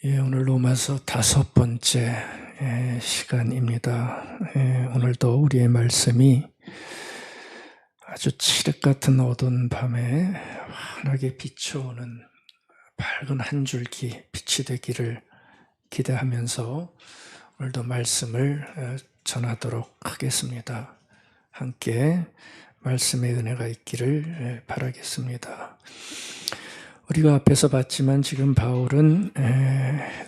오늘 로마서 5번째 시간입니다. 오늘도 우리의 말씀이 아주 칠흑 같은 어두운 밤에 환하게 비춰오는 밝은 한 줄기 빛이 되기를 기대하면서 오늘도 말씀을 전하도록 하겠습니다. 함께 말씀의 은혜가 있기를 바라겠습니다. 우리가 앞에서 봤지만 지금 바울은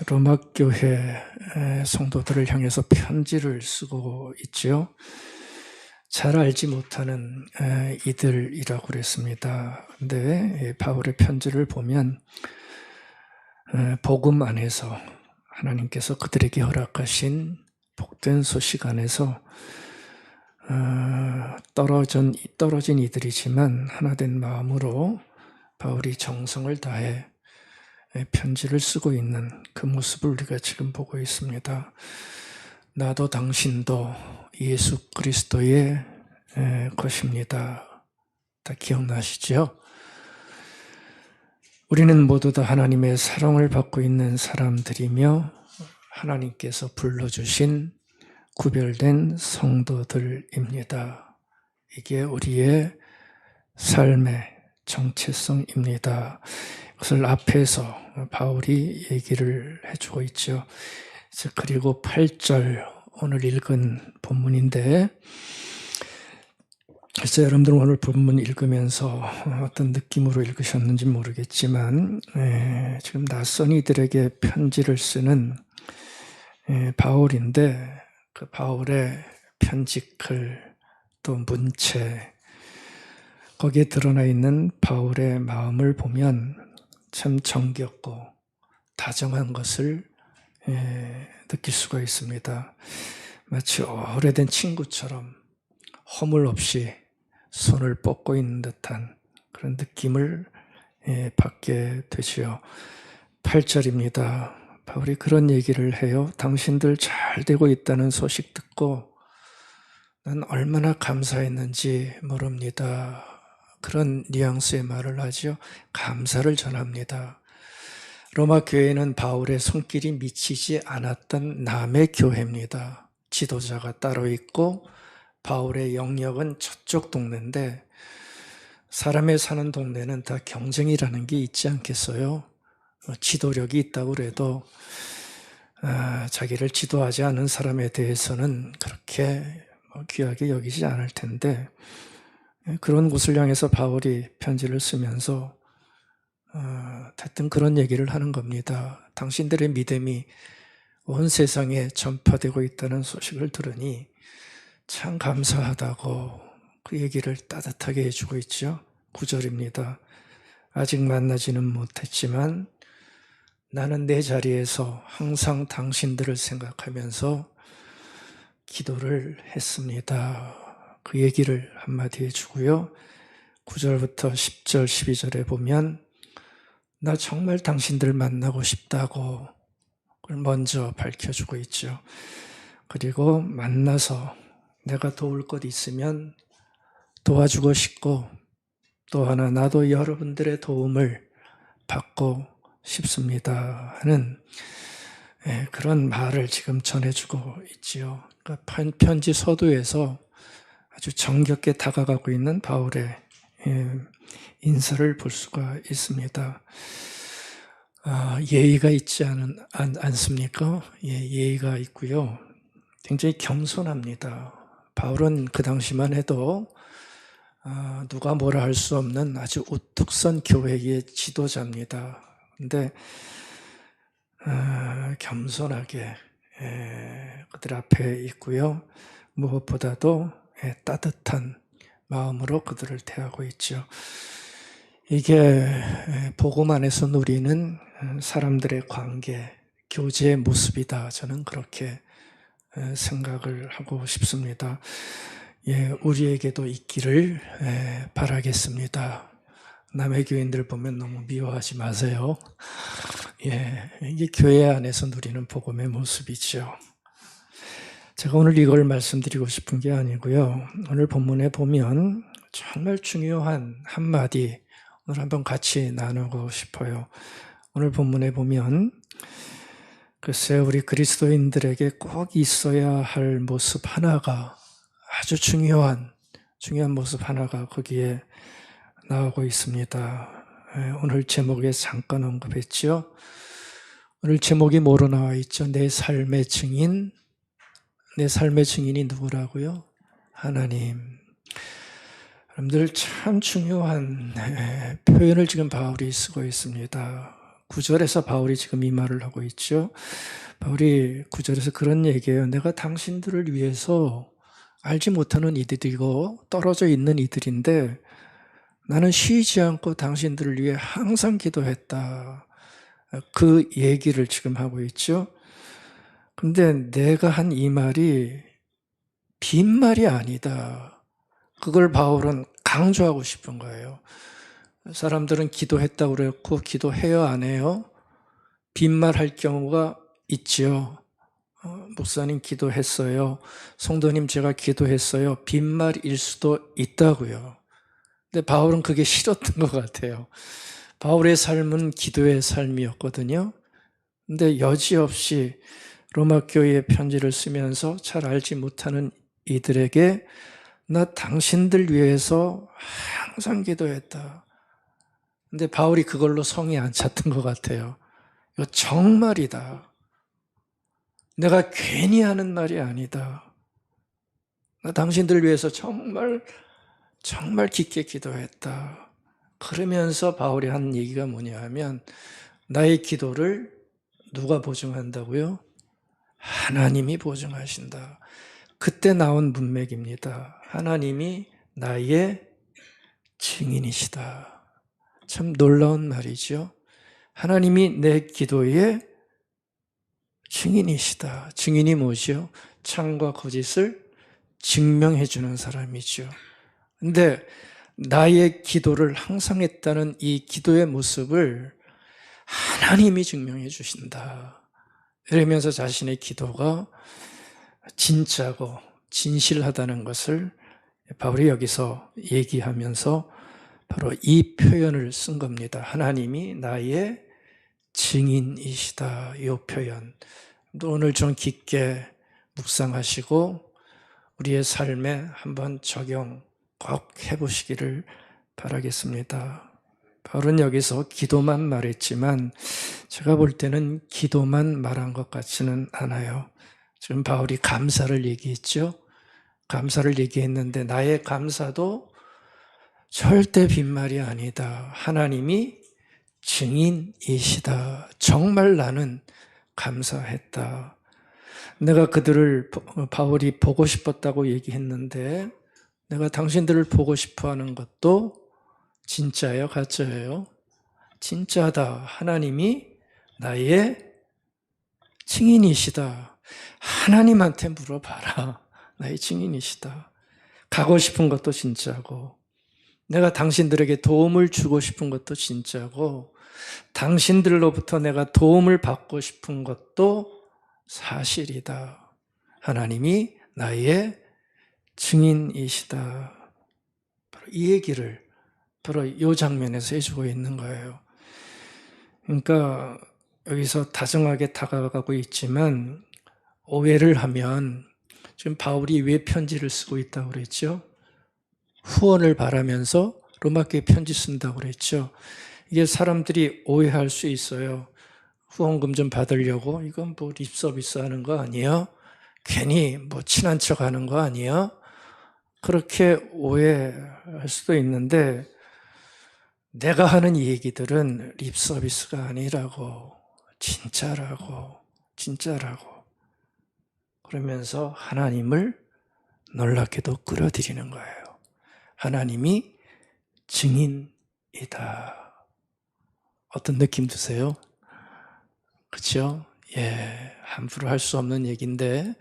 로마 교회 성도들을 향해서 편지를 쓰고 있지요. 잘 알지 못하는 이들이라고 그랬습니다. 근데 바울의 편지를 보면 복음 안에서 하나님께서 그들에게 허락하신 복된 소식 안에서 떨어진 이들이지만 하나된 마음으로 바울이 정성을 다해 편지를 쓰고 있는 그 모습을 우리가 지금 보고 있습니다. 나도 당신도 예수 그리스도의 것입니다. 다 기억나시죠? 우리는 모두 다 하나님의 사랑을 받고 있는 사람들이며 하나님께서 불러주신 구별된 성도들입니다. 이게 우리의 삶의 정체성입니다. 그것을 앞에서 바울이 얘기를 해주고 있죠. 그리고 8절 오늘 읽은 본문인데, 글쎄 여러분들 오늘 본문 읽으면서 어떤 느낌으로 읽으셨는지 모르겠지만 지금 낯선 이들에게 편지를 쓰는 바울인데, 그 바울의 편지글 또 문체, 거기에 드러나 있는 바울의 마음을 보면 참 정겹고 다정한 것을 느낄 수가 있습니다. 마치 오래된 친구처럼 허물 없이 손을 뻗고 있는 듯한 그런 느낌을 받게 되지요. 8절입니다. 바울이 그런 얘기를 해요. 당신들 잘 되고 있다는 소식 듣고 난 얼마나 감사했는지 모릅니다. 그런 뉘앙스의 말을 하죠. 감사를 전합니다. 로마 교회는 바울의 손길이 미치지 않았던 남의 교회입니다. 지도자가 따로 있고 바울의 영역은 저쪽 동네인데, 사람의 사는 동네는 다 경쟁이라는 게 있지 않겠어요? 지도력이 있다고 해도 자기를 지도하지 않은 사람에 대해서는 그렇게 귀하게 여기지 않을 텐데, 그런 곳을 향해서 바울이 편지를 쓰면서 하여튼 그런 얘기를 하는 겁니다. 당신들의 믿음이 온 세상에 전파되고 있다는 소식을 들으니 참 감사하다고 그 얘기를 따뜻하게 해주고 있죠. 9절입니다. 아직 만나지는 못했지만 나는 내 자리에서 항상 당신들을 생각하면서 기도를 했습니다. 그 얘기를 한마디 해주고요. 9절부터 10절, 12절에 보면 나 정말 당신들 만나고 싶다고 그걸 먼저 밝혀주고 있죠. 그리고 만나서 내가 도울 것 있으면 도와주고 싶고, 또 하나 나도 여러분들의 도움을 받고 싶습니다 하는 그런 말을 지금 전해주고 있지요. 그러니까 편지 서두에서 아주 정겹게 다가가고 있는 바울의 인사를 볼 수가 있습니다. 예의가 있지 않습니까? 예의가 있고요. 굉장히 겸손합니다. 바울은 그 당시만 해도 누가 뭐라 할 수 없는 아주 우뚝 선 교회의 지도자입니다. 근데 겸손하게 그들 앞에 있고요. 무엇보다도 따뜻한 마음으로 그들을 대하고 있죠. 이게 복음 안에서 누리는 사람들의 관계, 교제의 모습이다. 저는 그렇게 생각을 하고 싶습니다. 우리에게도 있기를 바라겠습니다. 남의 교인들 보면 너무 미워하지 마세요. 이게 교회 안에서 누리는 복음의 모습이죠. 제가 오늘 이걸 말씀드리고 싶은 게 아니고요. 오늘 본문에 보면 정말 중요한 한마디 오늘 한번 같이 나누고 싶어요. 오늘 본문에 보면 글쎄, 우리 그리스도인들에게 꼭 있어야 할 모습 하나가, 아주 중요한 모습 하나가 거기에 나오고 있습니다. 오늘 제목에 잠깐 언급했죠. 오늘 제목이 뭐로 나와 있죠? 내 삶의 증인. 내 삶의 증인이 누구라고요? 하나님. 여러분들, 참 중요한 표현을 지금 바울이 쓰고 있습니다. 9절에서 바울이 지금 이 말을 하고 있죠. 바울이 9절에서 그런 얘기예요. 내가 당신들을 위해서 알지 못하는 이들이고 떨어져 있는 이들인데 나는 쉬지 않고 당신들을 위해 항상 기도했다. 그 얘기를 지금 하고 있죠. 근데 내가 한 이 말이 빈말이 아니다. 그걸 바울은 강조하고 싶은 거예요. 사람들은 기도했다고 그랬고 기도해요, 안 해요? 빈말할 경우가 있죠. 목사님 기도했어요. 성도님 제가 기도했어요. 빈말일 수도 있다고요. 근데 바울은 그게 싫었던 것 같아요. 바울의 삶은 기도의 삶이었거든요. 근데 여지없이 로마 교회에 편지를 쓰면서 잘 알지 못하는 이들에게 나 당신들 위해서 항상 기도했다. 근데 바울이 그걸로 성이 안 찼던 것 같아요. 이거 정말이다. 내가 괜히 하는 말이 아니다. 나 당신들 위해서 정말 깊게 기도했다. 그러면서 바울이 한 얘기가 뭐냐 하면 나의 기도를 누가 보증한다고요? 하나님이 보증하신다. 그때 나온 문맥입니다. 하나님이 나의 증인이시다. 참 놀라운 말이죠. 하나님이 내 기도의 증인이시다. 증인이 뭐죠? 참과 거짓을 증명해 주는 사람이죠. 근데 나의 기도를 항상 했다는 이 기도의 모습을 하나님이 증명해 주신다. 이러면서 자신의 기도가 진짜고 진실하다는 것을 바울이 여기서 얘기하면서 바로 이 표현을 쓴 겁니다. 하나님이 나의 증인이시다. 이 표현. 오늘 좀 깊게 묵상하시고 우리의 삶에 한번 적용 꼭 해보시기를 바라겠습니다. 바울은 여기서 기도만 말했지만 제가 볼 때는 기도만 말한 것 같지는 않아요. 지금 바울이 감사를 얘기했죠. 감사를 얘기했는데 나의 감사도 절대 빈말이 아니다. 하나님이 증인이시다. 정말 나는 감사했다. 내가 그들을 바울이 보고 싶었다고 얘기했는데 내가 당신들을 보고 싶어하는 것도 진짜예요? 가짜예요? 진짜다. 하나님이 나의 증인이시다. 하나님한테 물어봐라. 나의 증인이시다. 가고 싶은 것도 진짜고 내가 당신들에게 도움을 주고 싶은 것도 진짜고 당신들로부터 내가 도움을 받고 싶은 것도 사실이다. 하나님이 나의 증인이시다. 바로 이 얘기를 바로 이 장면에서 해주고 있는 거예요. 그러니까 여기서 다정하게 다가가고 있지만 오해를 하면 지금 바울이 왜 편지를 쓰고 있다고 그랬죠? 후원을 바라면서 로마교회 편지 쓴다고 그랬죠. 이게 사람들이 오해할 수 있어요. 후원금 좀 받으려고 이건 뭐 립서비스 하는 거 아니에요? 괜히 뭐 친한 척 하는 거 아니에요? 그렇게 오해할 수도 있는데 내가 하는 이 얘기들은 립서비스가 아니라고 진짜라고 그러면서 하나님을 놀랍게도 끌어들이는 거예요. 하나님이 증인이다. 어떤 느낌 드세요? 그렇죠? 예, 함부로 할 수 없는 얘기인데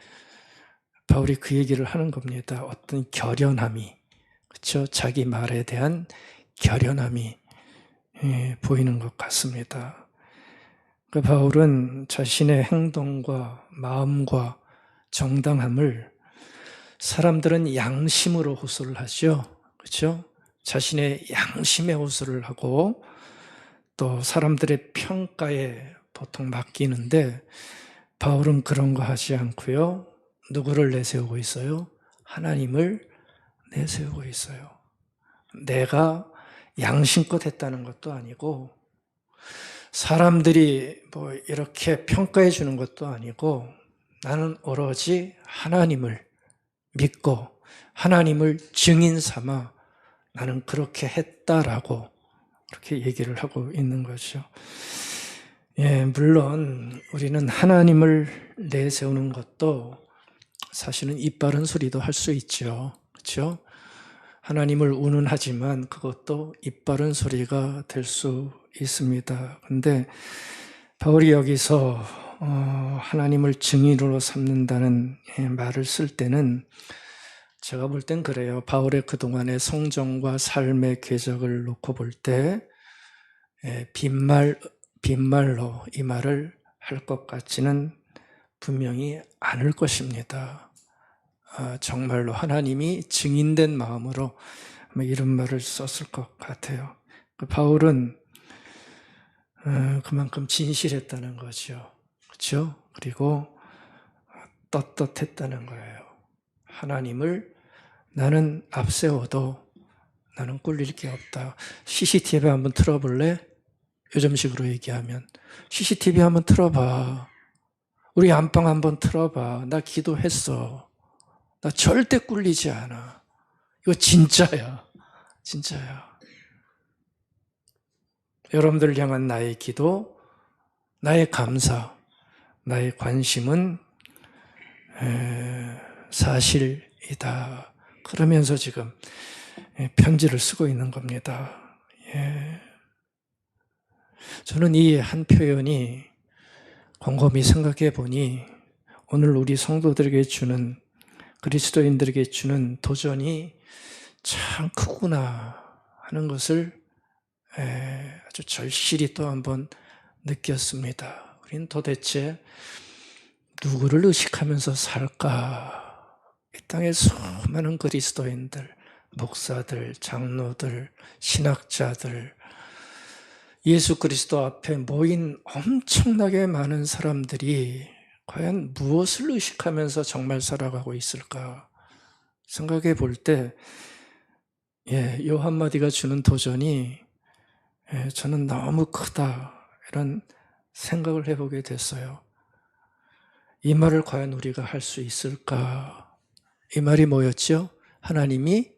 바울이 그 얘기를 하는 겁니다. 어떤 결연함이, 그렇죠? 자기 말에 대한 결연함이 보이는 것 같습니다. 그 바울은 자신의 행동과 마음과 정당함을 사람들은 양심으로 호소를 하죠. 그렇죠? 자신의 양심에 호소를 하고 또 사람들의 평가에 보통 맡기는데 바울은 그런 거 하지 않고요. 누구를 내세우고 있어요? 하나님을 내세우고 있어요. 내가 양심껏 했다는 것도 아니고 사람들이 뭐 이렇게 평가해 주는 것도 아니고 나는 오로지 하나님을 믿고 하나님을 증인 삼아 나는 그렇게 했다라고 그렇게 얘기를 하고 있는 거죠. 예, 물론 우리는 하나님을 내세우는 것도 사실은 입 바른 소리도 할 수 있죠. 그렇죠? 하나님을 운운하지만 그것도 입 바른 소리가 될 수 있습니다. 근데 바울이 여기서 하나님을 증인으로 삼는다는 말을 쓸 때는 제가 볼 땐 그래요. 바울의 그동안의 성정과 삶의 궤적을 놓고 볼 때 빈말로 이 말을 할 것 같지는 분명히 않을 것입니다. 정말로 하나님이 증인된 마음으로 이런 말을 썼을 것 같아요. 바울은 그만큼 진실했다는 거죠. 그렇죠? 그리고 떳떳했다는 거예요. 하나님을 나는 앞세워도 나는 꿀릴 게 없다. CCTV 한번 틀어볼래? 요즘식으로 얘기하면 CCTV 한번 틀어봐. 우리 안방 한번 틀어봐. 나 기도했어. 나 절대 꿀리지 않아. 이거 진짜야. 진짜야. 여러분들 향한 나의 기도, 나의 감사, 나의 관심은 사실이다. 그러면서 지금 편지를 쓰고 있는 겁니다. 예. 저는 이 한 표현이 곰곰이 생각해 보니 오늘 우리 성도들에게 주는 그리스도인들에게 주는 도전이 참 크구나 하는 것을 아주 절실히 또 한번 느꼈습니다. 우리는 도대체 누구를 의식하면서 살까? 이 땅의 수많은 그리스도인들, 목사들, 장로들, 신학자들, 예수 그리스도 앞에 모인 엄청나게 많은 사람들이 과연 무엇을 의식하면서 정말 살아가고 있을까 생각해 볼 때, 요 한마디가 주는 도전이 저는 너무 크다 이런 생각을 해보게 됐어요. 이 말을 과연 우리가 할 수 있을까? 이 말이 뭐였죠? 하나님이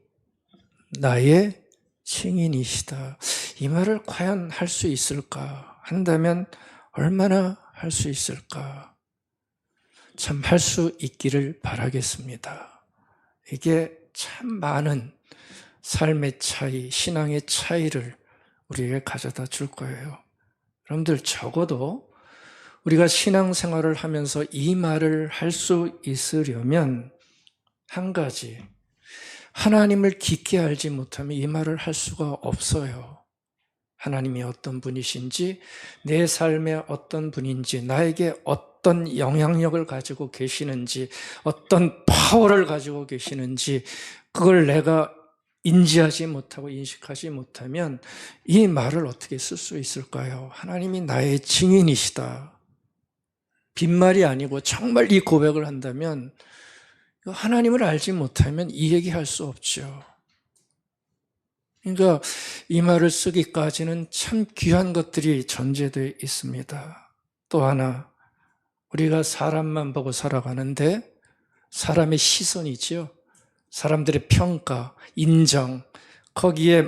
나의 증인이시다. 이 말을 과연 할 수 있을까? 한다면 얼마나 할 수 있을까? 참 할 수 있기를 바라겠습니다. 이게 참 많은 삶의 차이, 신앙의 차이를 우리에게 가져다 줄 거예요. 여러분들 적어도 우리가 신앙생활을 하면서 이 말을 할 수 있으려면 한 가지, 하나님을 깊게 알지 못하면 이 말을 할 수가 없어요. 하나님이 어떤 분이신지, 내 삶에 어떤 분인지, 나에게 어떤 영향력을 가지고 계시는지, 어떤 파워를 가지고 계시는지, 그걸 내가 인지하지 못하고 인식하지 못하면 이 말을 어떻게 쓸 수 있을까요? 하나님이 나의 증인이시다. 빈말이 아니고 정말 이 고백을 한다면 하나님을 알지 못하면 이 얘기할 수 없죠. 그러니까 이 말을 쓰기까지는 참 귀한 것들이 전제되어 있습니다. 또 하나, 우리가 사람만 보고 살아가는데 사람의 시선이지요. 사람들의 평가, 인정, 거기에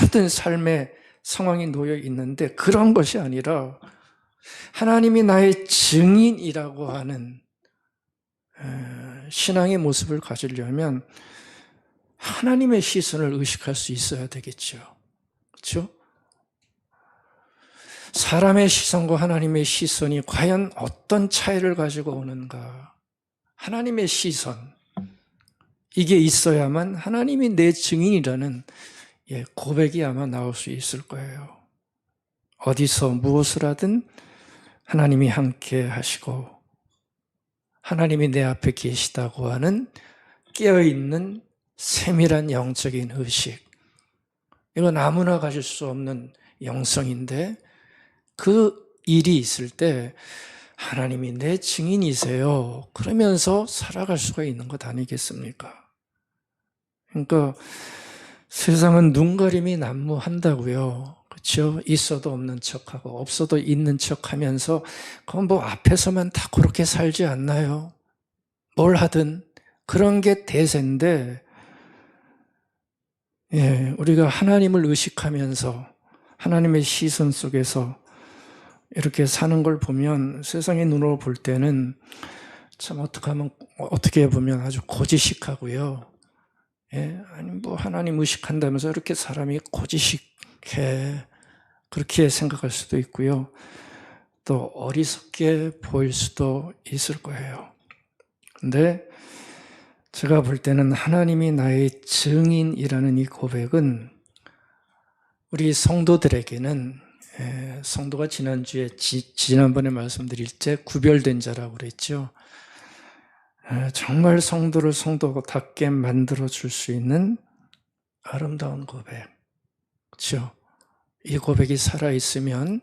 모든 삶의 상황이 놓여 있는데 그런 것이 아니라 하나님이 나의 증인이라고 하는 신앙의 모습을 가지려면 하나님의 시선을 의식할 수 있어야 되겠죠. 그렇죠? 사람의 시선과 하나님의 시선이 과연 어떤 차이를 가지고 오는가? 하나님의 시선, 이게 있어야만 하나님이 내 증인이라는 고백이 아마 나올 수 있을 거예요. 어디서 무엇을 하든 하나님이 함께 하시고 하나님이 내 앞에 계시다고 하는 깨어있는 세밀한 영적인 의식, 이건 아무나 가질 수 없는 영성인데 그 일이 있을 때 하나님이 내 증인이세요. 그러면서 살아갈 수가 있는 것 아니겠습니까? 그러니까 세상은 눈가림이 난무한다고요. 그렇죠? 있어도 없는 척하고 없어도 있는 척하면서 그건 뭐 앞에서만 다 그렇게 살지 않나요? 뭘 하든 그런 게 대세인데, 예, 우리가 하나님을 의식하면서 하나님의 시선 속에서 이렇게 사는 걸 보면 세상의 눈으로 볼 때는 참 어떻게 보면 아주 고지식하고요. 예, 아니 뭐 하나님 의식한다면서 이렇게 사람이 고지식해 그렇게 생각할 수도 있고요. 또 어리석게 보일 수도 있을 거예요. 근데 제가 볼 때는 하나님이 나의 증인이라는 이 고백은 우리 성도들에게는, 성도가 지난번에 말씀드릴 때 구별된 자라고 그랬죠. 정말 성도를 성도답게 만들어 줄 수 있는 아름다운 고백. 그렇죠? 이 고백이 살아있으면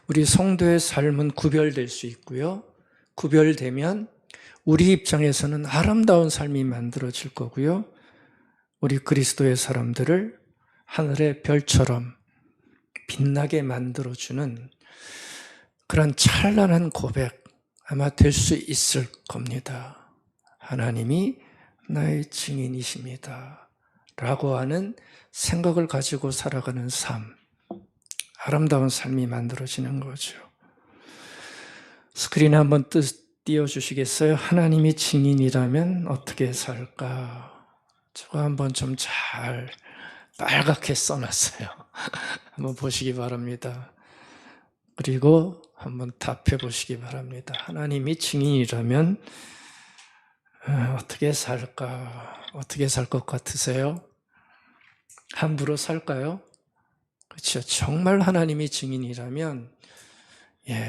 우리 성도의 삶은 구별될 수 있고요. 구별되면 우리 입장에서는 아름다운 삶이 만들어질 거고요. 우리 그리스도의 사람들을 하늘의 별처럼 빛나게 만들어주는 그런 찬란한 고백 아마 될 수 있을 겁니다. 하나님이 나의 증인이십니다. 라고 하는 생각을 가지고 살아가는 삶, 아름다운 삶이 만들어지는 거죠. 스크린에 한번 띄워주시겠어요? 하나님이 증인이라면 어떻게 살까? 저거 한번 좀 잘 빨갛게 써놨어요. 한번 보시기 바랍니다. 그리고 한번 답해 보시기 바랍니다. 하나님이 증인이라면 어떻게 살까? 어떻게 살 것 같으세요? 함부로 살까요? 그렇죠. 정말 하나님이 증인이라면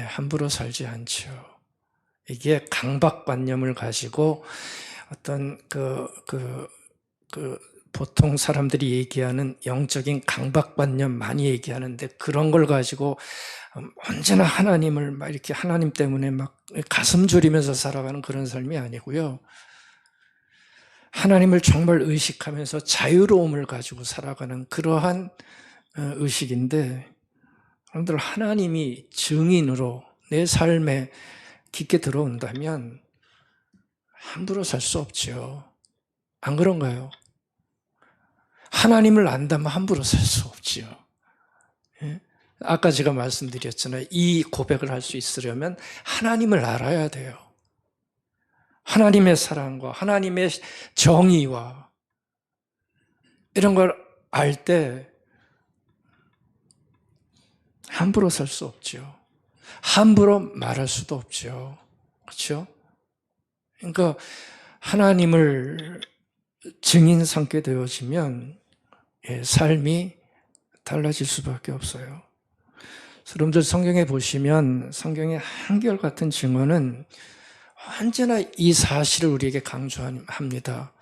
함부로 살지 않죠. 이게 강박관념을 가지고 어떤 보통 사람들이 얘기하는 영적인 강박관념 많이 얘기하는데 그런 걸 가지고 언제나 하나님을 막 이렇게 하나님 때문에 막 가슴 졸이면서 살아가는 그런 삶이 아니고요. 하나님을 정말 의식하면서 자유로움을 가지고 살아가는 그러한 의식인데, 여러분들 하나님이 증인으로 내 삶에 깊게 들어온다면 함부로 살 수 없죠. 안 그런가요? 하나님을 안다면 함부로 살 수 없지요. 예? 아까 제가 말씀드렸잖아요. 이 고백을 할 수 있으려면 하나님을 알아야 돼요. 하나님의 사랑과 하나님의 정의와 이런 걸 알 때 함부로 살 수 없죠. 함부로 말할 수도 없죠. 그렇죠? 그러니까 하나님을 증인 삼게 되어지면 삶이 달라질 수밖에 없어요. 여러분들 성경에 보시면 성경의 한결같은 증언은 언제나 이 사실을 우리에게 강조합니다.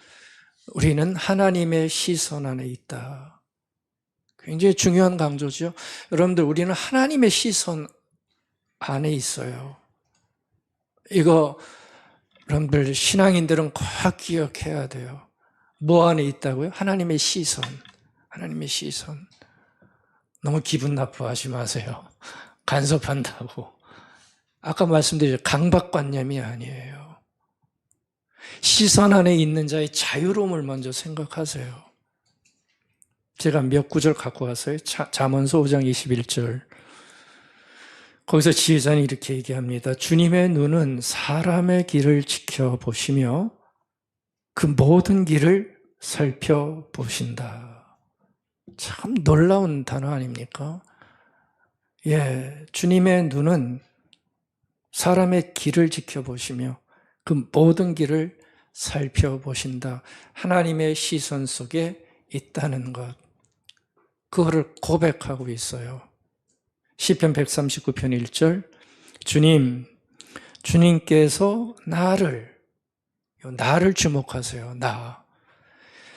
우리는 하나님의 시선 안에 있다. 굉장히 중요한 강조죠. 여러분들 우리는 하나님의 시선 안에 있어요. 이거 여러분들 신앙인들은 꼭 기억해야 돼요. 뭐 안에 있다고요? 하나님의 시선. 하나님의 시선. 너무 기분 나빠하지 마세요. 간섭한다고. 아까 말씀드렸죠. 강박관념이 아니에요. 시선 안에 있는 자의 자유로움을 먼저 생각하세요. 제가 몇 구절 갖고 왔어요. 잠언서 5장 21절. 거기서 지혜자는 이렇게 얘기합니다. 주님의 눈은 사람의 길을 지켜보시며 그 모든 길을 살펴보신다. 참 놀라운 단어 아닙니까? 주님의 눈은 사람의 길을 지켜보시며 그 모든 길을 살펴보신다. 하나님의 시선 속에 있다는 것. 그거를 고백하고 있어요. 시편 139편 1절. 주님께서 나를 주목하세요.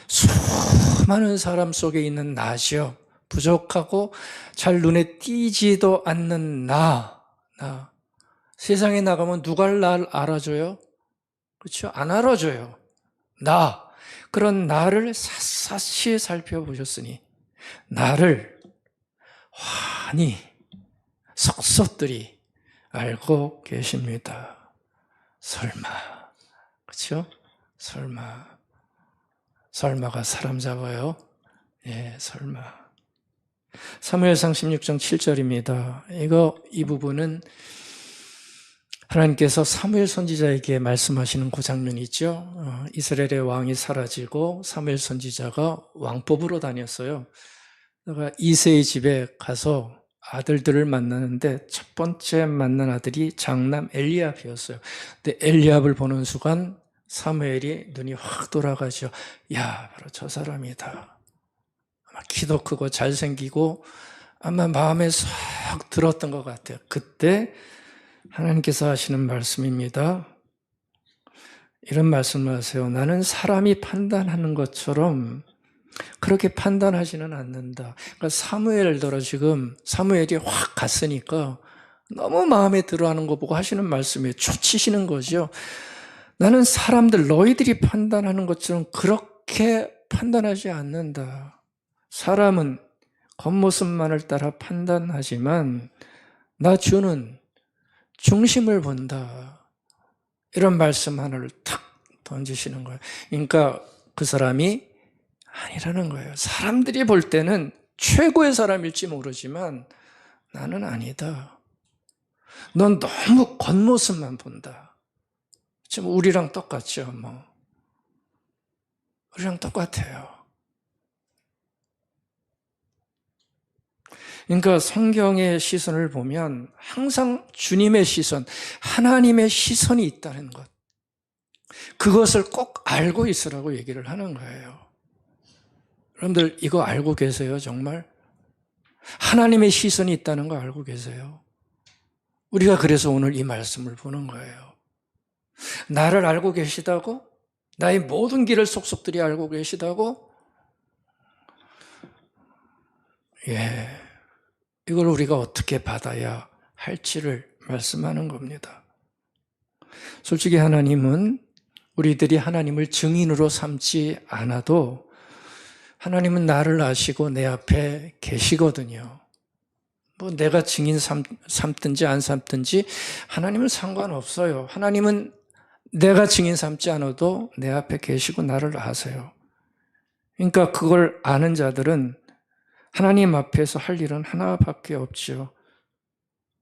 수많은 사람 속에 있는 나시여, 부족하고 잘 눈에 띄지도 않는 나. 세상에 나가면 누가 날 알아줘요? 그렇죠? 안 알아줘요. 나. 그런 나를 샅샅이 살펴보셨으니 나를 환히 속속들이 알고 계십니다. 설마. 그렇죠? 설마가 사람 잡아요? 예, 설마. 사무엘상 16장 7절입니다. 이 부분은 하나님께서 사무엘 선지자에게 말씀하시는 그 장면이 있죠. 이스라엘의 왕이 사라지고 사무엘 선지자가 왕법으로 다녔어요. 그러니까 이새의 집에 가서 아들들을 만나는데 첫 번째 만난 아들이 장남 엘리압이었어요. 근데 엘리압을 보는 순간 사무엘이 눈이 확 돌아가죠. 야, 바로 저 사람이다. 아마 키도 크고 잘생기고 아마 마음에 쏙 들었던 것 같아요. 그때 하나님께서 하시는 말씀입니다. 이런 말씀을 하세요. 나는 사람이 판단하는 것처럼 그렇게 판단하지는 않는다. 그러니까 사무엘더러 지금 사무엘이 확 갔으니까 너무 마음에 들어하는 거 보고 하시는 말씀이에요. 초치시는 거죠. 나는 사람들, 너희들이 판단하는 것처럼 그렇게 판단하지 않는다. 사람은 겉모습만을 따라 판단하지만 나 주는 중심을 본다. 이런 말씀 하나를 탁 던지시는 거예요. 그러니까 그 사람이 아니라는 거예요. 사람들이 볼 때는 최고의 사람일지 모르지만 나는 아니다. 넌 너무 겉모습만 본다. 지금 우리랑 똑같죠, 뭐. 우리랑 똑같아요. 그러니까 성경의 시선을 보면 항상 주님의 시선, 하나님의 시선이 있다는 것. 그것을 꼭 알고 있으라고 얘기를 하는 거예요. 여러분들 이거 알고 계세요, 정말? 하나님의 시선이 있다는 거 알고 계세요? 우리가 그래서 오늘 이 말씀을 보는 거예요. 나를 알고 계시다고? 나의 모든 길을 속속들이 알고 계시다고? 예. 이걸 우리가 어떻게 받아야 할지를 말씀하는 겁니다. 솔직히 하나님은 우리들이 하나님을 증인으로 삼지 않아도 하나님은 나를 아시고 내 앞에 계시거든요. 뭐 내가 증인 삼든지 안 삼든지 하나님은 상관없어요. 하나님은 내가 증인 삼지 않아도 내 앞에 계시고 나를 아세요. 그러니까 그걸 아는 자들은 하나님 앞에서 할 일은 하나밖에 없죠.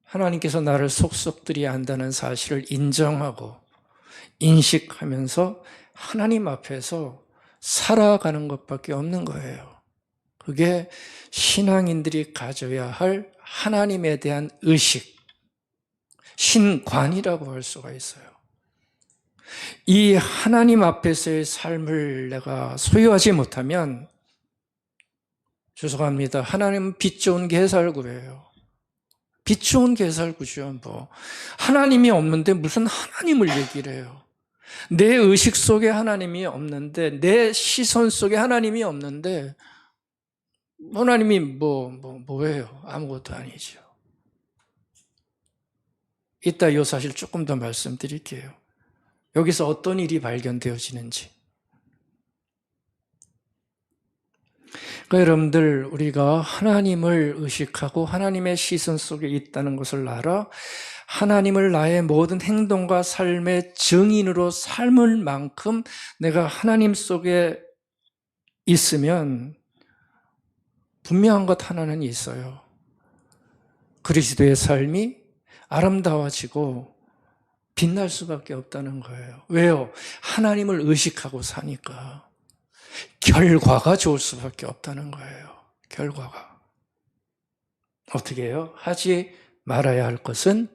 하나님께서 나를 속속들이 안다는 사실을 인정하고 인식하면서 하나님 앞에서 살아가는 것밖에 없는 거예요. 그게 신앙인들이 가져야 할 하나님에 대한 의식, 신관이라고 할 수가 있어요. 이 하나님 앞에서의 삶을 내가 소유하지 못하면 죄송합니다. 하나님은 빛 좋은 개살구예요. 빛 좋은 개살구죠. 뭐 하나님이 없는데 무슨 하나님을 얘기를 해요. 내 의식 속에 하나님이 없는데 내 시선 속에 하나님이 없는데 하나님이 뭐예요? 아무것도 아니죠. 이따 이 사실 조금 더 말씀드릴게요. 여기서 어떤 일이 발견되어지는지. 그러니까 여러분들 우리가 하나님을 의식하고 하나님의 시선 속에 있다는 것을 알아 하나님을 나의 모든 행동과 삶의 증인으로 삶을 만큼 내가 하나님 속에 있으면 분명한 것 하나는 있어요. 그리스도의 삶이 아름다워지고 빛날 수밖에 없다는 거예요. 왜요? 하나님을 의식하고 사니까. 결과가 좋을 수밖에 없다는 거예요. 결과가. 어떻게 해요? 하지 말아야 할 것은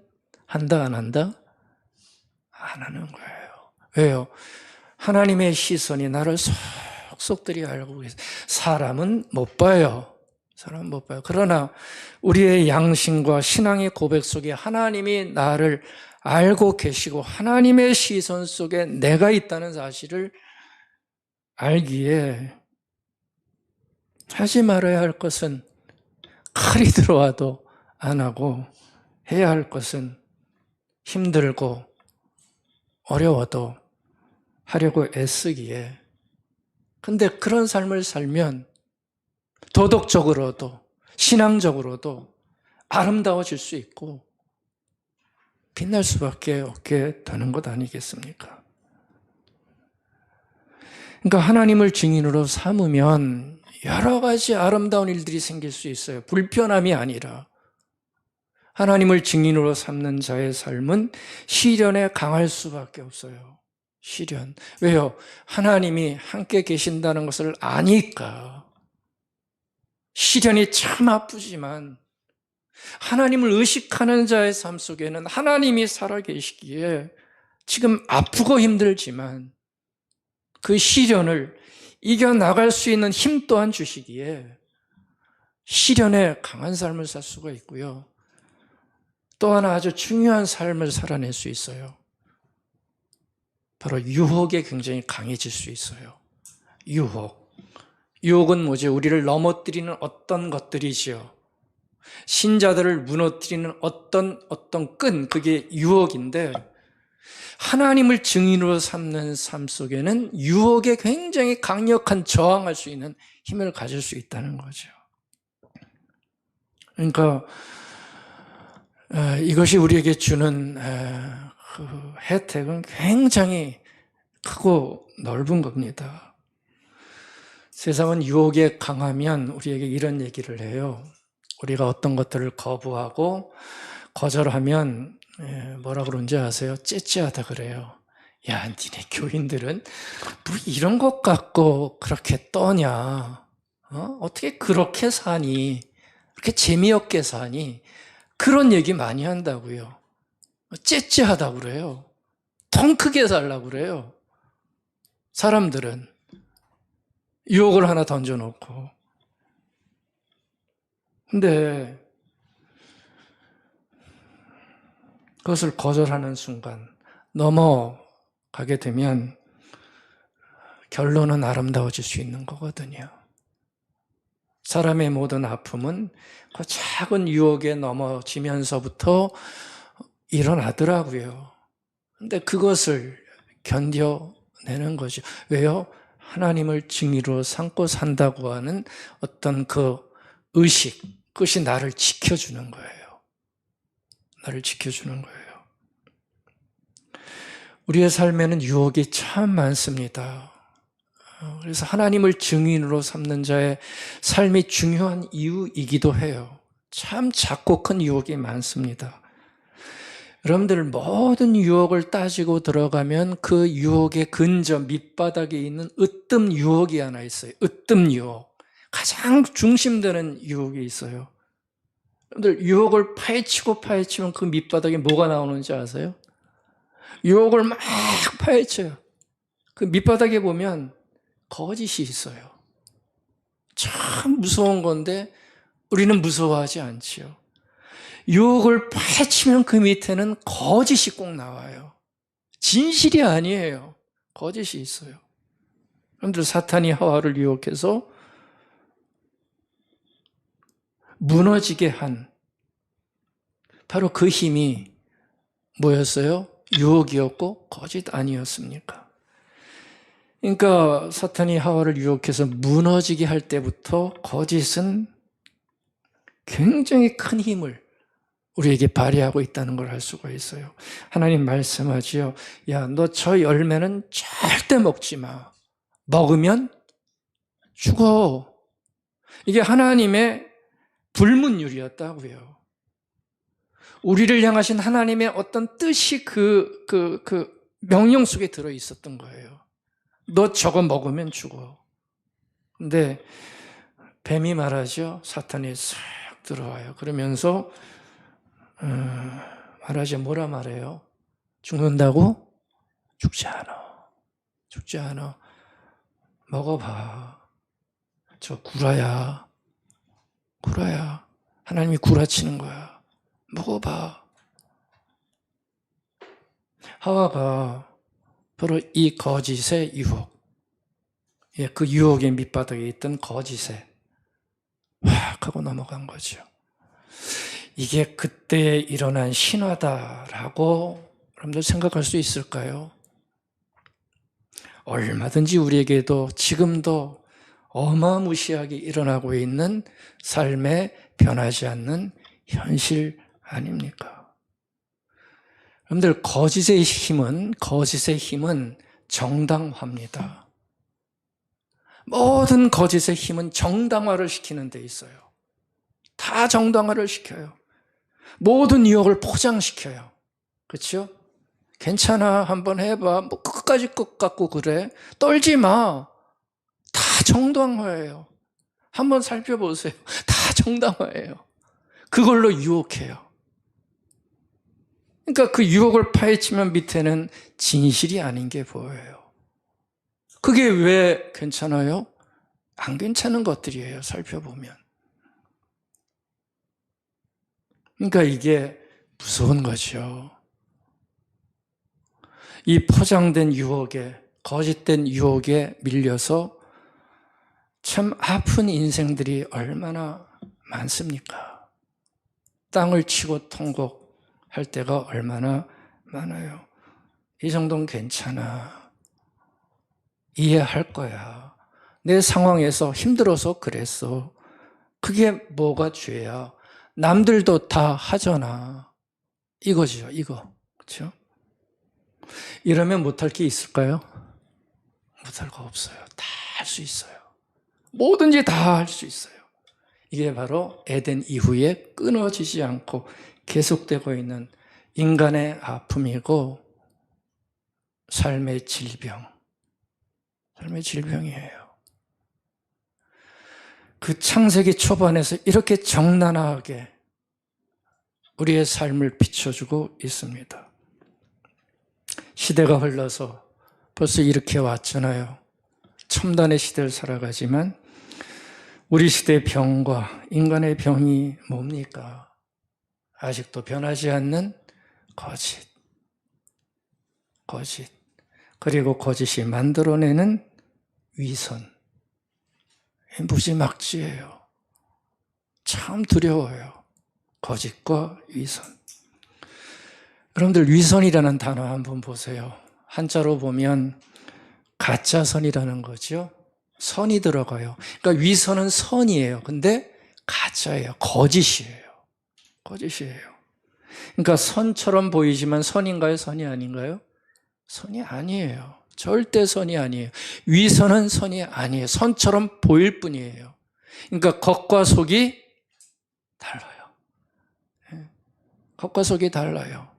한다, 안 한다? 안 하는 거예요. 왜요? 하나님의 시선이 나를 속속들이 알고 계세요. 사람은 못 봐요. 사람은 못 봐요. 그러나 우리의 양심과 신앙의 고백 속에 하나님이 나를 알고 계시고 하나님의 시선 속에 내가 있다는 사실을 알기에 하지 말아야 할 것은 칼이 들어와도 안 하고 해야 할 것은 힘들고 어려워도 하려고 애쓰기에, 근데 그런 삶을 살면 도덕적으로도 신앙적으로도 아름다워질 수 있고 빛날 수밖에 없게 되는 것 아니겠습니까? 그러니까 하나님을 증인으로 삼으면 여러 가지 아름다운 일들이 생길 수 있어요. 불편함이 아니라 하나님을 증인으로 삼는 자의 삶은 시련에 강할 수밖에 없어요. 시련. 왜요? 하나님이 함께 계신다는 것을 아니까. 시련이 참 아프지만 하나님을 의식하는 자의 삶 속에는 하나님이 살아계시기에 지금 아프고 힘들지만 그 시련을 이겨나갈 수 있는 힘 또한 주시기에 시련에 강한 삶을 살 수가 있고요. 또 하나 아주 중요한 삶을 살아낼 수 있어요. 바로 유혹에 굉장히 강해질 수 있어요. 유혹. 유혹은 뭐죠? 우리를 넘어뜨리는 어떤 것들이지요. 신자들을 무너뜨리는 어떤 끈, 그게 유혹인데 하나님을 증인으로 삼는 삶 속에는 유혹에 굉장히 강력한 저항할 수 있는 힘을 가질 수 있다는 거죠. 그러니까 이것이 우리에게 주는 그 혜택은 굉장히 크고 넓은 겁니다. 세상은 유혹에 강하면 우리에게 이런 얘기를 해요. 우리가 어떤 것들을 거부하고 거절하면 뭐라 그런지 아세요? 째째하다 그래요. 야, 니네 교인들은 뭐 이런 것 갖고 그렇게 떠냐? 어떻게 그렇게 사니? 그렇게 재미없게 사니? 그런 얘기 많이 한다고요. 째째하다 그래요. 통 크게 살라고 그래요. 사람들은 유혹을 하나 던져놓고. 근데 그것을 거절하는 순간 넘어가게 되면 결론은 아름다워질 수 있는 거거든요. 사람의 모든 아픔은 그 작은 유혹에 넘어지면서부터 일어나더라고요. 근데 그것을 견뎌내는 거죠. 왜요? 하나님을 증인으로 삼고 산다고 하는 어떤 그 의식, 그것이 나를 지켜주는 거예요. 나를 지켜주는 거예요. 우리의 삶에는 유혹이 참 많습니다. 그래서 하나님을 증인으로 삼는 자의 삶이 중요한 이유이기도 해요. 참 작고 큰 유혹이 많습니다. 여러분들 모든 유혹을 따지고 들어가면 그 유혹의 근저 밑바닥에 있는 으뜸 유혹이 하나 있어요. 으뜸 유혹. 가장 중심되는 유혹이 있어요. 여러분들 유혹을 파헤치면 그 밑바닥에 뭐가 나오는지 아세요? 유혹을 막 파헤쳐요. 그 밑바닥에 보면 거짓이 있어요. 참 무서운 건데 우리는 무서워하지 않지요. 유혹을 파헤치면 그 밑에는 거짓이 꼭 나와요. 진실이 아니에요. 거짓이 있어요. 여러분들 사탄이 하와를 유혹해서 무너지게 한 바로 그 힘이 뭐였어요? 유혹이었고 거짓 아니었습니까? 그러니까 사탄이 하와를 유혹해서 무너지게 할 때부터 거짓은 굉장히 큰 힘을 우리에게 발휘하고 있다는 걸 알 수가 있어요. 하나님 말씀하지요. 야, 너 저 열매는 절대 먹지 마. 먹으면 죽어. 이게 하나님의 불문율이었다고요. 우리를 향하신 하나님의 어떤 뜻이 그 명령 속에 들어 있었던 거예요. 너 저거 먹으면 죽어. 근데 뱀이 말하죠. 사탄이 싹 들어와요. 그러면서 말하죠. 뭐라 말해요? 죽는다고? 죽지 않아. 죽지 않아. 먹어봐. 저 구라야. 구라야. 하나님이 구라치는 거야. 먹어봐. 하와가 바로 이 거짓의 유혹, 그 유혹의 밑바닥에 있던 거짓에 확 하고 넘어간 거죠. 이게 그때 일어난 신화다라고 여러분들 생각할 수 있을까요? 얼마든지 우리에게도 지금도 어마무시하게 일어나고 있는 삶에 변하지 않는 현실 아닙니까? 여러분들 거짓의 힘은 정당화입니다. 모든 거짓의 힘은 정당화를 시키는 데 있어요. 다 정당화를 시켜요. 모든 유혹을 포장시켜요. 그렇죠? 괜찮아, 한번 해봐. 뭐 끝까지 끝 같고 그래. 떨지 마. 다 정당화예요. 한번 살펴보세요. 다 정당화예요. 그걸로 유혹해요. 그러니까 그 유혹을 파헤치면 밑에는 진실이 아닌 게 보여요. 그게 왜 괜찮아요? 안 괜찮은 것들이에요, 살펴보면. 그러니까 이게 무서운 거죠. 이 포장된 유혹에, 거짓된 유혹에 밀려서 참 아픈 인생들이 얼마나 많습니까? 땅을 치고 통곡할 때가 얼마나 많아요. 이 정도는 괜찮아. 이해할 거야. 내 상황에서 힘들어서 그랬어. 그게 뭐가 죄야? 남들도 다 하잖아. 이거죠, 이거. 그렇죠? 이러면 못할 게 있을까요? 못할 거 없어요. 다 할 수 있어요. 뭐든지 다 할 수 있어요. 이게 바로 에덴 이후에 끊어지지 않고 계속되고 있는 인간의 아픔이고 삶의 질병이에요. 그 창세기 초반에서 이렇게 정난하게 우리의 삶을 비춰주고 있습니다. 시대가 흘러서 벌써 이렇게 왔잖아요. 첨단의 시대를 살아가지만 우리 시대의 병과 인간의 병이 뭡니까? 아직도 변하지 않는 거짓. 그리고 거짓이 만들어내는 위선. 무지막지해요. 참 두려워요. 거짓과 위선. 여러분들 위선이라는 단어 한번 보세요. 한자로 보면 가짜선이라는 거죠. 선이 들어가요. 그러니까 위선은 선이에요. 근데 가짜예요. 거짓이에요. 그러니까 선처럼 보이지만 선인가요? 선이 아닌가요? 선이 아니에요. 절대 선이 아니에요. 위선은 선이 아니에요. 선처럼 보일 뿐이에요. 그러니까 겉과 속이 달라요. 겉과 속이 달라요.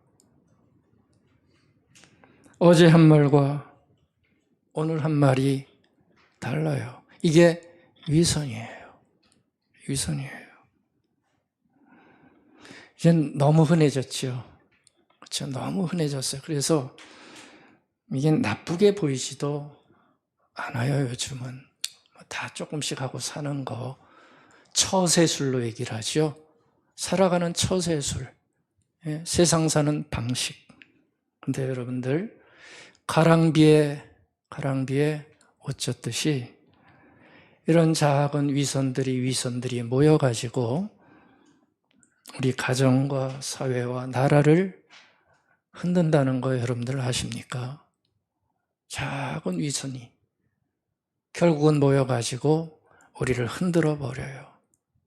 어제 한 말과 오늘 한 말이 달라요. 이게 위선이에요. 이제 너무 흔해졌죠. 그렇죠? 너무 흔해졌어요. 그래서 이게 나쁘게 보이지도 않아요, 요즘은. 다 조금씩 하고 사는 거. 처세술로 얘기를 하죠. 살아가는 처세술. 세상 사는 방식. 근데 여러분들, 가랑비에 옷 젖듯이 이런 작은 위선들이 모여가지고 우리 가정과 사회와 나라를 흔든다는 거 여러분들 아십니까? 작은 위선이 결국은 모여가지고 우리를 흔들어 버려요.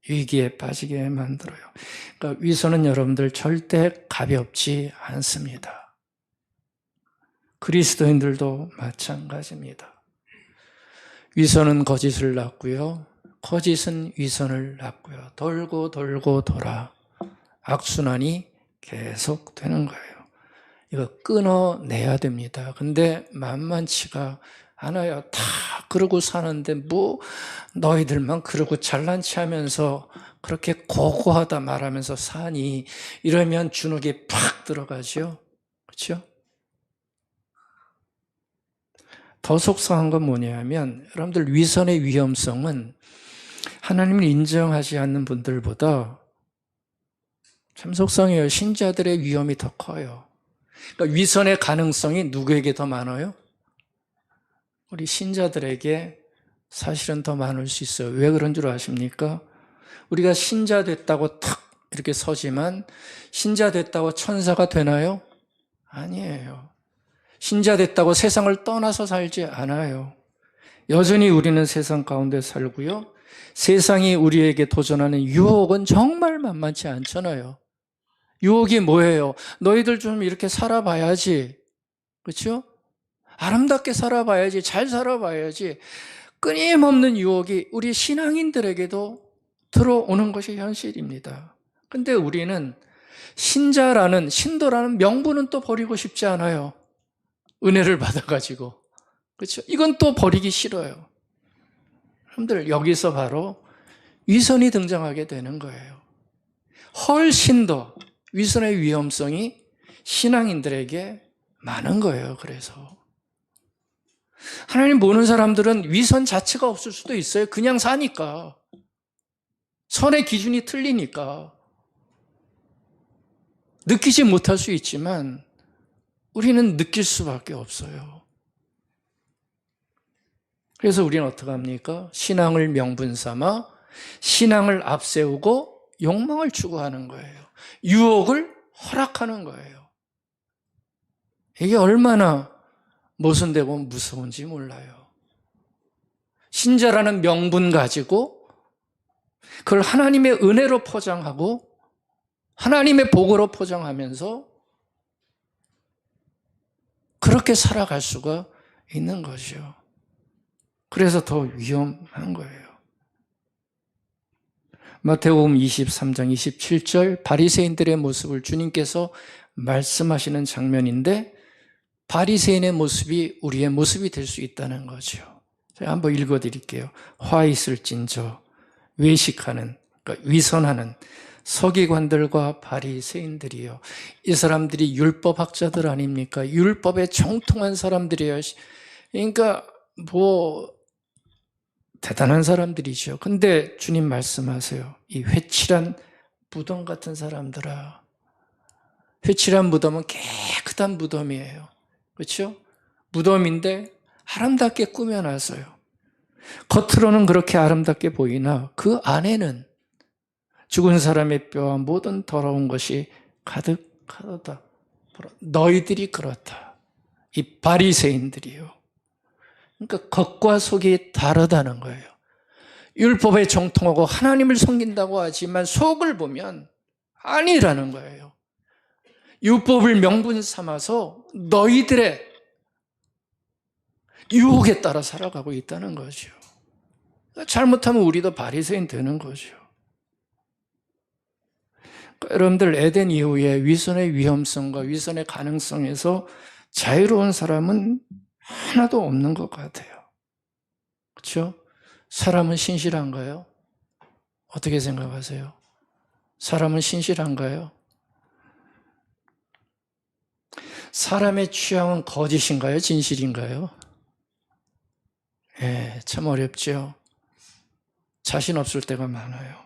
위기에 빠지게 만들어요. 그러니까 위선은 여러분들 절대 가볍지 않습니다. 그리스도인들도 마찬가지입니다. 위선은 거짓을 낳고요. 거짓은 위선을 낳고요. 돌고 돌아 악순환이 계속되는 거예요. 이거 끊어내야 됩니다. 근데 만만치가 않아요. 다 그러고 사는데 뭐 너희들만 그러고 잘난 체 하면서 그렇게 고고하다 말하면서 사니 이러면 주눅이 팍 들어가죠. 그렇죠? 더 속상한 건 뭐냐면 여러분들 위선의 위험성은 하나님을 인정하지 않는 분들보다 참 속상해요. 신자들의 위험이 더 커요. 그러니까 위선의 가능성이 누구에게 더 많아요? 우리 신자들에게 사실은 더 많을 수 있어요. 왜 그런 줄 아십니까? 우리가 신자 됐다고 탁 이렇게 서지만 신자 됐다고 천사가 되나요? 아니에요. 신자 됐다고 세상을 떠나서 살지 않아요. 여전히 우리는 세상 가운데 살고요. 세상이 우리에게 도전하는 유혹은 정말 만만치 않잖아요. 유혹이 뭐예요? 너희들 좀 이렇게 살아봐야지. 그렇죠? 아름답게 살아봐야지. 잘 살아봐야지. 끊임없는 유혹이 우리 신앙인들에게도 들어오는 것이 현실입니다. 근데 우리는 신자라는, 신도라는 명분은 또 버리고 싶지 않아요. 은혜를 받아가지고. 그렇죠? 이건 또 버리기 싫어요. 여러분들, 여기서 바로 위선이 등장하게 되는 거예요. 훨씬 더 위선의 위험성이 신앙인들에게 많은 거예요. 그래서 하나님 보는 사람들은 위선 자체가 없을 수도 있어요. 그냥 사니까. 선의 기준이 틀리니까. 느끼지 못할 수 있지만 우리는 느낄 수밖에 없어요. 그래서 우리는 어떻게 합니까? 신앙을 명분 삼아 신앙을 앞세우고 욕망을 추구하는 거예요. 유혹을 허락하는 거예요. 이게 얼마나 모순되고 무서운지 몰라요. 신자라는 명분 가지고 그걸 하나님의 은혜로 포장하고 하나님의 복으로 포장하면서 그렇게 살아갈 수가 있는 거죠. 그래서 더 위험한 거예요. 마태복음 23장 27절 바리새인들의 모습을 주님께서 말씀하시는 장면인데 바리새인의 모습이 우리의 모습이 될 수 있다는 거죠. 제가 한번 읽어드릴게요. 화 있을진저 외식하는, 그러니까 위선하는 서기관들과 바리새인들이요. 이 사람들이 율법학자들 아닙니까? 율법에 정통한 사람들이에요. 그러니까 대단한 사람들이죠. 근데 주님 말씀하세요. 이 회칠한 무덤 같은 사람들아. 회칠한 무덤은 깨끗한 무덤이에요. 그렇죠? 무덤인데 아름답게 꾸며놨어요. 겉으로는 그렇게 아름답게 보이나 그 안에는 죽은 사람의 뼈와 모든 더러운 것이 가득하다. 너희들이 그렇다. 이 바리새인들이요. 그러니까 겉과 속이 다르다는 거예요. 율법에 정통하고 하나님을 섬긴다고 하지만 속을 보면 아니라는 거예요. 율법을 명분 삼아서 너희들의 유혹에 따라 살아가고 있다는 거죠. 잘못하면 우리도 바리새인 되는 거죠. 여러분들 에덴 이후에 위선의 위험성과 위선의 가능성에서 자유로운 사람은 하나도 없는 것 같아요. 그렇죠? 사람은 신실한가요? 어떻게 생각하세요? 사람은 신실한가요? 사람의 취향은 거짓인가요? 진실인가요? 참 어렵죠. 자신 없을 때가 많아요.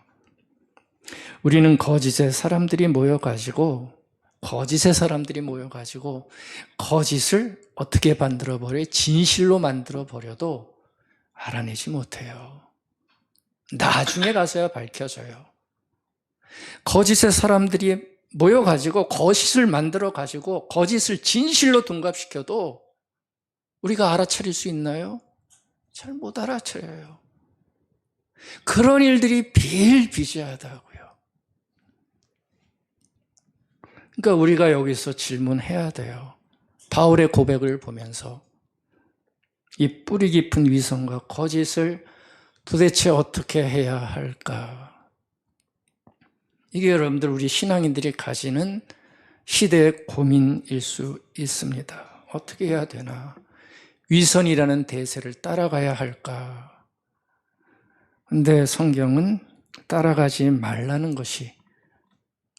우리는 거짓의 사람들이 모여가지고 거짓을 어떻게 만들어버려요? 진실로 만들어버려도 알아내지 못해요. 나중에 가서야 밝혀져요. 거짓의 사람들이 모여가지고 거짓을 만들어가지고 거짓을 진실로 둔갑시켜도 우리가 알아차릴 수 있나요? 잘 못 알아차려요. 그런 일들이 비일비재하다고요. 그러니까 우리가 여기서 질문해야 돼요. 바울의 고백을 보면서 이 뿌리 깊은 위선과 거짓을 도대체 어떻게 해야 할까? 이게 여러분들 우리 신앙인들이 가지는 시대의 고민일 수 있습니다. 어떻게 해야 되나? 위선이라는 대세를 따라가야 할까? 근데 성경은 따라가지 말라는 것이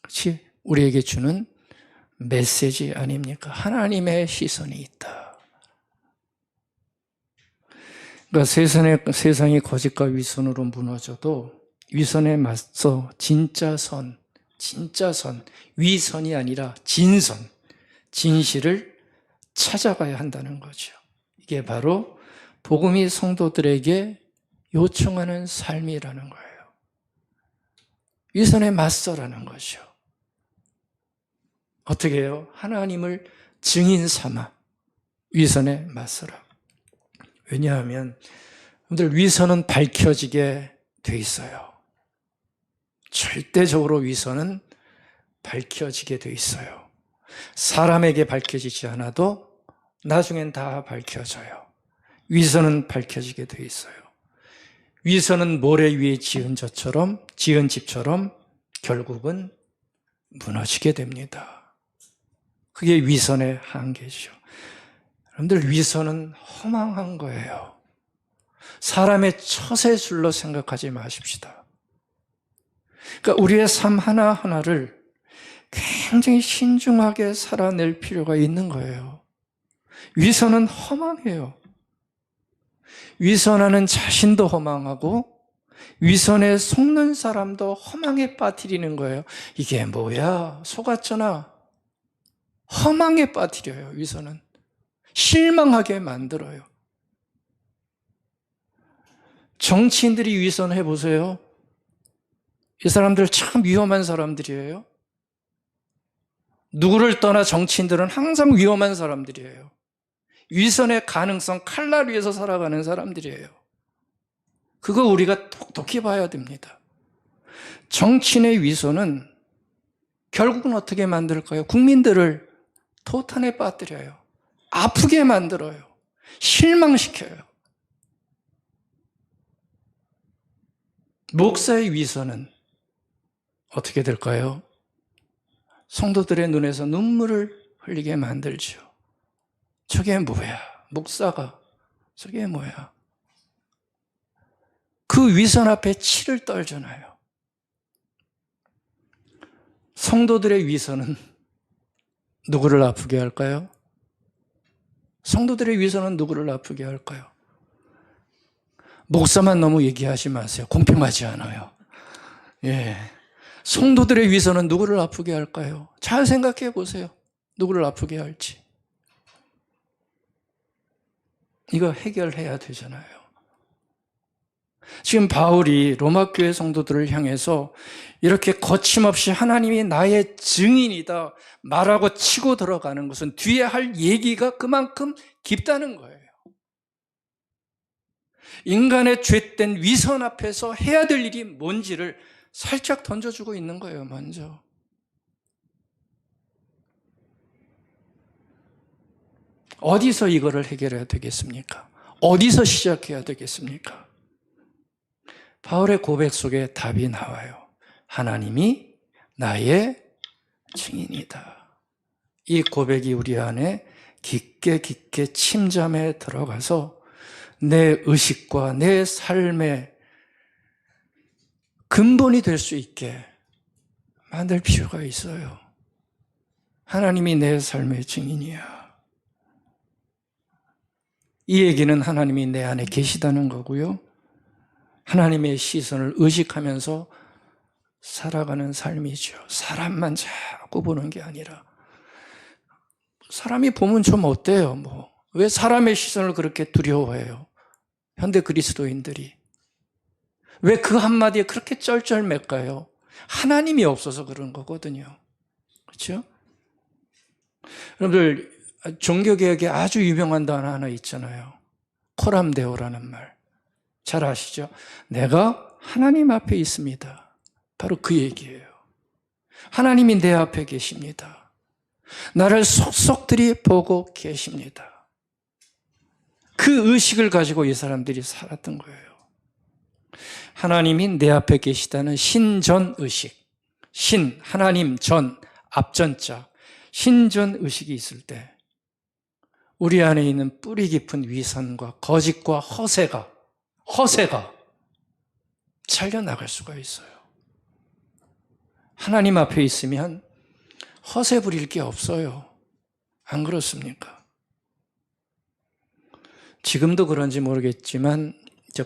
그렇지? 우리에게 주는 메시지 아닙니까? 하나님의 시선이 있다. 그러니까 세상이 거짓과 위선으로 무너져도 위선에 맞서 진짜 선, 위선이 아니라 진선, 진실을 찾아가야 한다는 거죠. 이게 바로 복음이 성도들에게 요청하는 삶이라는 거예요. 위선에 맞서라는 것이요. 어떻게 해요? 하나님을 증인 삼아 위선에 맞서라. 왜냐하면 여러분들 위선은 밝혀지게 돼 있어요. 절대적으로 위선은 밝혀지게 돼 있어요. 사람에게 밝혀지지 않아도 나중엔 다 밝혀져요. 위선은 밝혀지게 돼 있어요. 위선은 모래 위에 지은 집처럼 결국은 무너지게 됩니다. 그게 위선의 한계죠. 여러분들 위선은 허망한 거예요. 사람의 처세술로 생각하지 마십시다. 그러니까 우리의 삶 하나하나를 굉장히 신중하게 살아낼 필요가 있는 거예요. 위선은 허망해요. 위선하는 자신도 허망하고 위선에 속는 사람도 허망에 빠뜨리는 거예요. 이게 뭐야? 속았잖아. 허망에 빠뜨려요. 위선은. 실망하게 만들어요. 정치인들이 위선해 보세요. 이 사람들 참 위험한 사람들이에요. 누구를 떠나 정치인들은 항상 위험한 사람들이에요. 위선의 가능성, 칼날 위에서 살아가는 사람들이에요. 그거 우리가 똑똑히 봐야 됩니다. 정치인의 위선은 결국은 어떻게 만들까요? 국민들을 도탄에 빠뜨려요. 아프게 만들어요. 실망시켜요. 목사의 위선은 어떻게 될까요? 성도들의 눈에서 눈물을 흘리게 만들죠. 저게 뭐야? 목사가 저게 뭐야? 그 위선 앞에 치를 떨잖아요. 성도들의 위선은 누구를 아프게 할까요? 성도들의 위선은 누구를 아프게 할까요? 목사만 너무 얘기하지 마세요. 공평하지 않아요. 예. 성도들의 위선은 누구를 아프게 할까요? 잘 생각해 보세요. 누구를 아프게 할지. 이거 해결해야 되잖아요. 지금 바울이 로마 교회 성도들을 향해서 이렇게 거침없이 하나님이 나의 증인이다 말하고 치고 들어가는 것은 뒤에 할 얘기가 그만큼 깊다는 거예요. 인간의 죄된 위선 앞에서 해야 될 일이 뭔지를 살짝 던져주고 있는 거예요, 먼저. 어디서 이거를 해결해야 되겠습니까? 어디서 시작해야 되겠습니까? 바울의 고백 속에 답이 나와요. 하나님이 나의 증인이다. 이 고백이 우리 안에 깊게 침잠에 들어가서 내 의식과 내 삶의 근본이 될 수 있게 만들 필요가 있어요. 하나님이 내 삶의 증인이야. 이 얘기는 하나님이 내 안에 계시다는 거고요. 하나님의 시선을 의식하면서 살아가는 삶이죠. 사람만 자꾸 보는 게 아니라 사람이 보면 좀 어때요? 왜 사람의 시선을 그렇게 두려워해요? 현대 그리스도인들이. 왜 그 한마디에 그렇게 쩔쩔맬까요? 하나님이 없어서 그런 거거든요. 그렇죠? 여러분들 종교개혁에 아주 유명한 단어 하나 있잖아요. 코람데오라는 말. 잘 아시죠? 내가 하나님 앞에 있습니다. 바로 그 얘기예요. 하나님이 내 앞에 계십니다. 나를 속속들이 보고 계십니다. 그 의식을 가지고 이 사람들이 살았던 거예요. 하나님이 내 앞에 계시다는 신전 의식. 신, 하나님, 전, 앞전자. 신전 의식이 있을 때 우리 안에 있는 뿌리 깊은 위선과 거짓과 허세가 잘려나갈 수가 있어요. 하나님 앞에 있으면 허세 부릴 게 없어요. 안 그렇습니까? 지금도 그런지 모르겠지만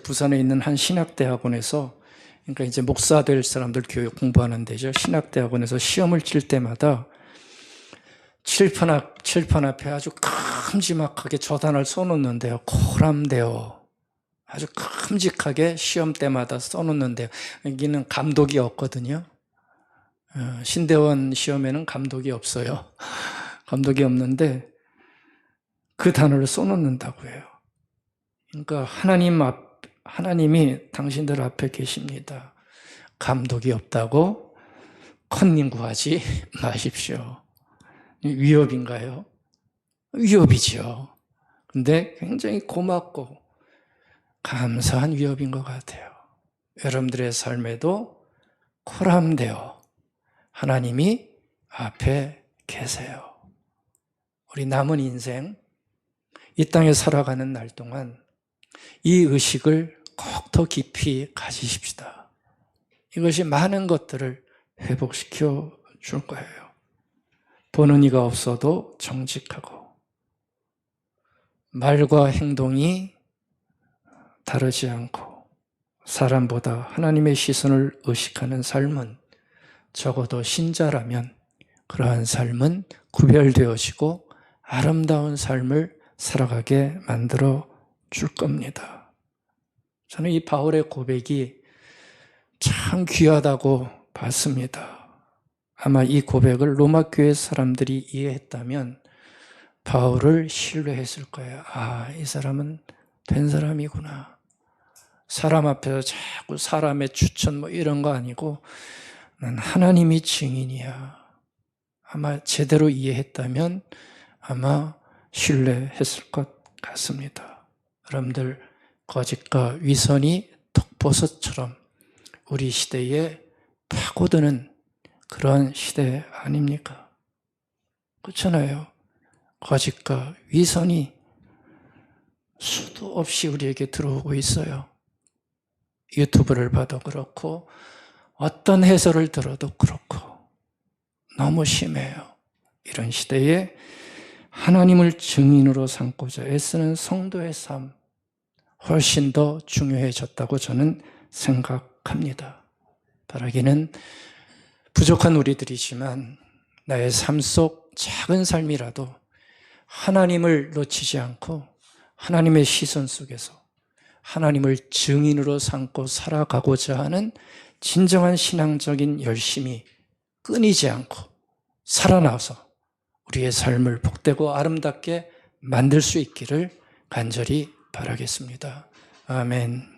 부산에 있는 한 신학대학원에서, 그러니까 이제 목사 될 사람들 교육 공부하는 데죠. 신학대학원에서 시험을 칠 때마다 칠판 앞에 아주 큼지막하게 저단을 써놓는데요. 코람데오. 아주 큼직하게 시험 때마다 써놓는데요. 여기는 감독이 없거든요. 신대원 시험에는 감독이 없어요. 감독이 없는데 그 단어를 써놓는다고 해요. 그러니까 하나님이 당신들 앞에 계십니다. 감독이 없다고 컨닝 구하지 마십시오. 위협인가요? 위협이죠. 근데 굉장히 고맙고 감사한 위협인 것 같아요. 여러분들의 삶에도 코람되어 하나님이 앞에 계세요. 우리 남은 인생 이 땅에 살아가는 날 동안 이 의식을 꼭 더 깊이 가지십시다. 이것이 많은 것들을 회복시켜 줄 거예요. 보는 이가 없어도 정직하고 말과 행동이 다르지 않고 사람보다 하나님의 시선을 의식하는 삶은 적어도 신자라면 그러한 삶은 구별되어지고 아름다운 삶을 살아가게 만들어 줄 겁니다. 저는 이 바울의 고백이 참 귀하다고 봤습니다. 아마 이 고백을 로마 교회 사람들이 이해했다면 바울을 신뢰했을 거예요. 아, 이 사람은 된 사람이구나. 사람 앞에서 자꾸 사람의 추천 이런 거 아니고 난 하나님이 증인이야. 아마 제대로 이해했다면 아마 신뢰했을 것 같습니다. 여러분들 거짓과 위선이 독버섯처럼 우리 시대에 파고드는 그런 시대 아닙니까? 그렇잖아요. 거짓과 위선이 수도 없이 우리에게 들어오고 있어요. 유튜브를 봐도 그렇고 어떤 해설을 들어도 그렇고 너무 심해요. 이런 시대에 하나님을 증인으로 삼고자 애쓰는 성도의 삶 훨씬 더 중요해졌다고 저는 생각합니다. 바라기는 부족한 우리들이지만 나의 삶 속 작은 삶이라도 하나님을 놓치지 않고 하나님의 시선 속에서 하나님을 증인으로 삼고 살아가고자 하는 진정한 신앙적인 열심이 끊이지 않고 살아나서 우리의 삶을 복되고 아름답게 만들 수 있기를 간절히 바라겠습니다. 아멘.